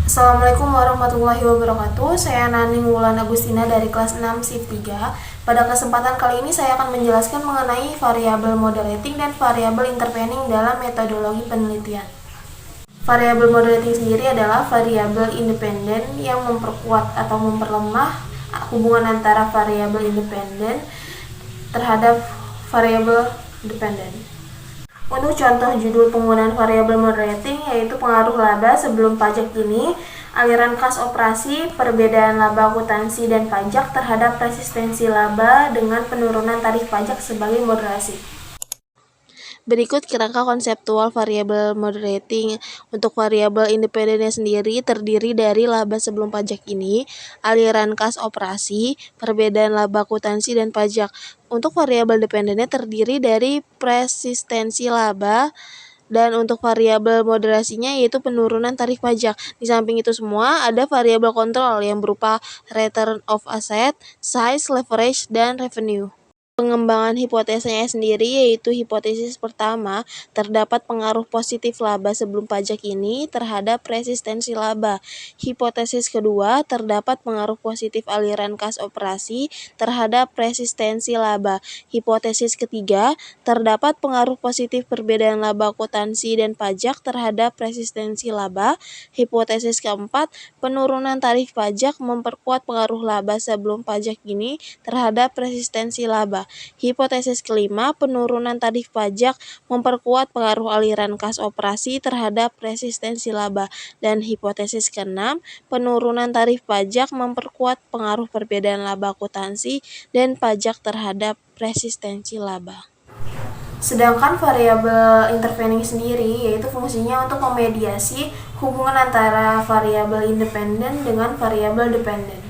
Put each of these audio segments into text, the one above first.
Assalamualaikum warahmatullahi wabarakatuh. Saya Naning Wulan Agustina dari kelas 6 SIP 3. Pada kesempatan kali ini saya akan menjelaskan mengenai variabel moderating dan variabel intervening dalam metodologi penelitian. Variabel moderating sendiri adalah variabel independen yang memperkuat atau memperlemah hubungan antara variabel independen terhadap variabel dependen. Untuk contoh judul penggunaan variabel moderating yaitu pengaruh laba sebelum pajak ini, aliran kas operasi, perbedaan laba akuntansi dan pajak terhadap resistensi laba dengan penurunan tarif pajak sebagai moderasi. Berikut kerangka konseptual variabel moderating. Untuk variabel independennya sendiri terdiri dari laba sebelum pajak ini, aliran kas operasi, perbedaan laba akuntansi dan pajak. Untuk variabel dependennya terdiri dari persistensi laba, dan untuk variabel moderasinya yaitu penurunan tarif pajak. Di samping itu semua ada variabel kontrol yang berupa return of asset, size, leverage, dan revenue. Pengembangan hipotesanya sendiri yaitu hipotesis pertama, terdapat pengaruh positif laba sebelum pajak ini terhadap resistensi laba. Hipotesis kedua, terdapat pengaruh positif aliran kas operasi terhadap resistensi laba. Hipotesis ketiga, terdapat pengaruh positif perbedaan laba akuntansi dan pajak terhadap resistensi laba. Hipotesis keempat, penurunan tarif pajak memperkuat pengaruh laba sebelum pajak ini terhadap resistensi laba. Hipotesis kelima, penurunan tarif pajak memperkuat pengaruh aliran kas operasi terhadap resistensi laba. Dan hipotesis keenam, penurunan tarif pajak memperkuat pengaruh perbedaan laba akuntansi dan pajak terhadap resistensi laba. Sedangkan variabel intervening sendiri yaitu fungsinya untuk memediasi hubungan antara variabel independen dengan variabel dependen.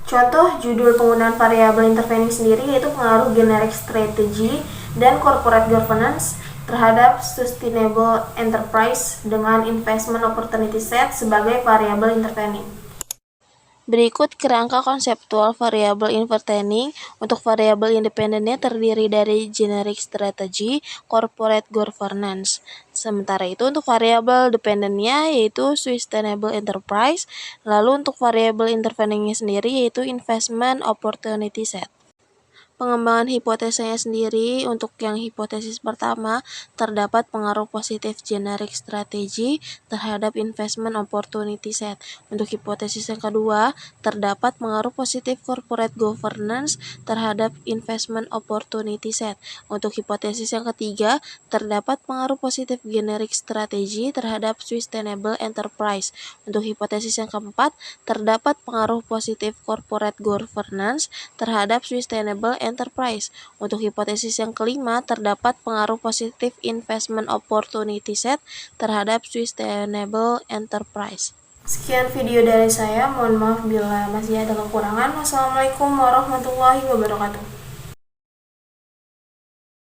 Contoh judul penggunaan variabel intervening sendiri yaitu pengaruh generic strategy dan corporate governance terhadap sustainable enterprise dengan investment opportunity set sebagai variabel intervening. Berikut kerangka konseptual variabel intervening. Untuk variabel independennya terdiri dari generic strategy, corporate governance. Sementara itu untuk variabel dependennya yaitu sustainable enterprise. Lalu untuk variabel interveningnya sendiri yaitu investment opportunity set. Pengembangan hipotesanya sendiri, untuk yang hipotesis pertama, terdapat pengaruh positif generic strategy terhadap investment opportunity set. Untuk hipotesis yang kedua, terdapat pengaruh positif corporate governance terhadap investment opportunity set. Untuk hipotesis yang ketiga, terdapat pengaruh positif generic strategy terhadap sustainable enterprise. Untuk hipotesis yang keempat, terdapat pengaruh positif corporate governance terhadap sustainable enterprise. Untuk hipotesis yang kelima, terdapat pengaruh positif investment opportunity set terhadap sustainable enterprise. Sekian video dari saya, mohon maaf bila masih ada kekurangan. Wassalamualaikum warahmatullahi wabarakatuh.